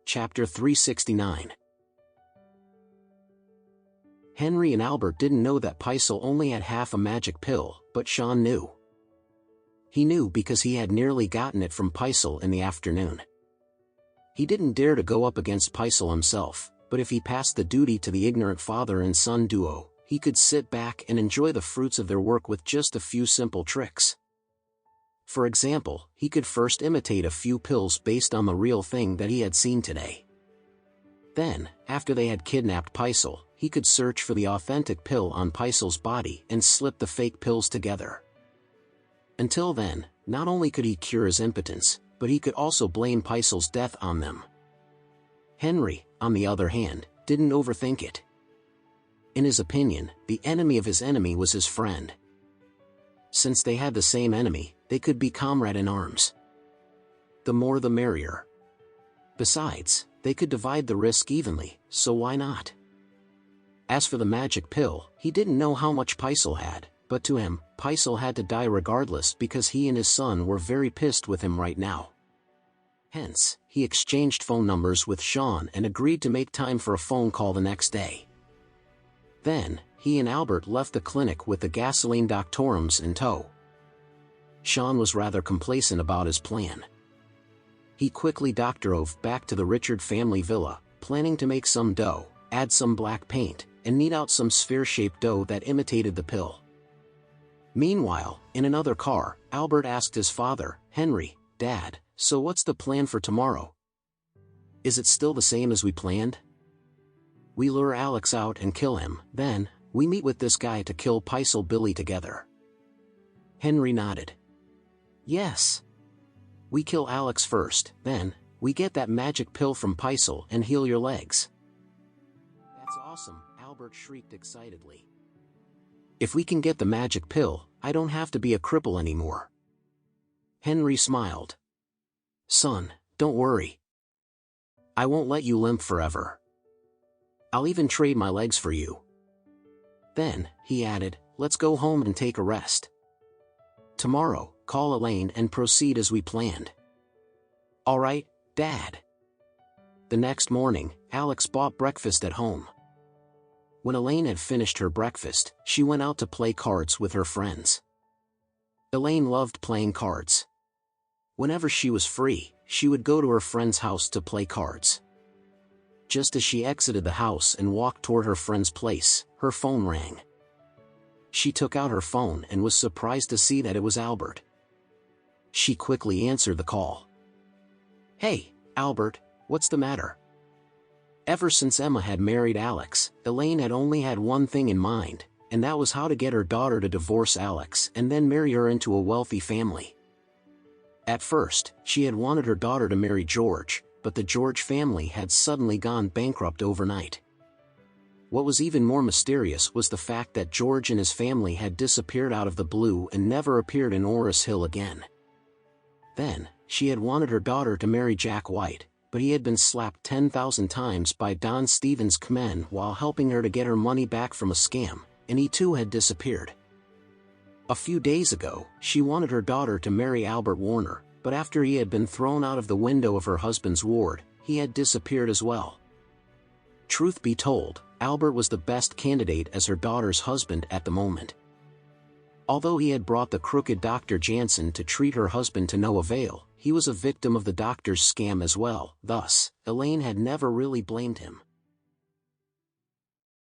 Chapter 369. Henry and Albert didn't know that Paisel only had half a magic pill, but Sean knew. He knew because he had nearly gotten it from Paisel in the afternoon. He didn't dare to go up against Paisel himself, but if he passed the duty to the ignorant father and son duo, he could sit back and enjoy the fruits of their work with just a few simple tricks. For example, he could first imitate a few pills based on the real thing that he had seen today. Then, after they had kidnapped Paisel, he could search for the authentic pill on Paisel's body and slip the fake pills together. Until then, not only could he cure his impotence, but he could also blame Paisel's death on them. Henry, on the other hand, didn't overthink it. In his opinion, the enemy of his enemy was his friend. Since they had the same enemy, they could be comrade in arms. The more the merrier. Besides, they could divide the risk evenly, so why not? As for the magic pill, he didn't know how much Paisel had, but to him, Paisel had to die regardless because he and his son were very pissed with him right now. Hence, he exchanged phone numbers with Sean and agreed to make time for a phone call the next day. Then, he and Albert left the clinic with the gasoline doctorums in tow. Sean was rather complacent about his plan. He quickly drove back to the Richard family villa, planning to make some dough, add some black paint, and knead out some sphere-shaped dough that imitated the pill. Meanwhile, in another car, Albert asked his father, "Henry, Dad, so what's the plan for tomorrow? Is it still the same as we planned? We lure Alex out and kill him, then, we meet with this guy to kill Paisel Billy together." Henry nodded. "Yes. We kill Alex first, then, we get that magic pill from Paisel and heal your legs." "That's awesome," Albert shrieked excitedly. "If we can get the magic pill, I don't have to be a cripple anymore." Henry smiled. "Son, don't worry. I won't let you limp forever. I'll even trade my legs for you." Then, he added, "Let's go home and take a rest. Tomorrow, call Elaine and proceed as we planned." "All right, Dad." The next morning, Alex bought breakfast at home. When Elaine had finished her breakfast, she went out to play cards with her friends. Elaine loved playing cards. Whenever she was free, she would go to her friend's house to play cards. Just as she exited the house and walked toward her friend's place, her phone rang. She took out her phone and was surprised to see that it was Albert. She quickly answered the call. "Hey, Albert, what's the matter?" Ever since Emma had married Alex, Elaine had only had one thing in mind, and that was how to get her daughter to divorce Alex and then marry her into a wealthy family. At first, she had wanted her daughter to marry George, but the George family had suddenly gone bankrupt overnight. What was even more mysterious was the fact that George and his family had disappeared out of the blue and never appeared in Oris Hill again. Then, she had wanted her daughter to marry Jack White, but he had been slapped 10,000 times by Don Stevens' men while helping her to get her money back from a scam, and he too had disappeared. A few days ago, she wanted her daughter to marry Albert Warner, but after he had been thrown out of the window of her husband's ward, he had disappeared as well. Truth be told, Albert was the best candidate as her daughter's husband at the moment. Although he had brought the crooked Dr. Jansen to treat her husband to no avail, he was a victim of the doctor's scam as well, thus, Elaine had never really blamed him.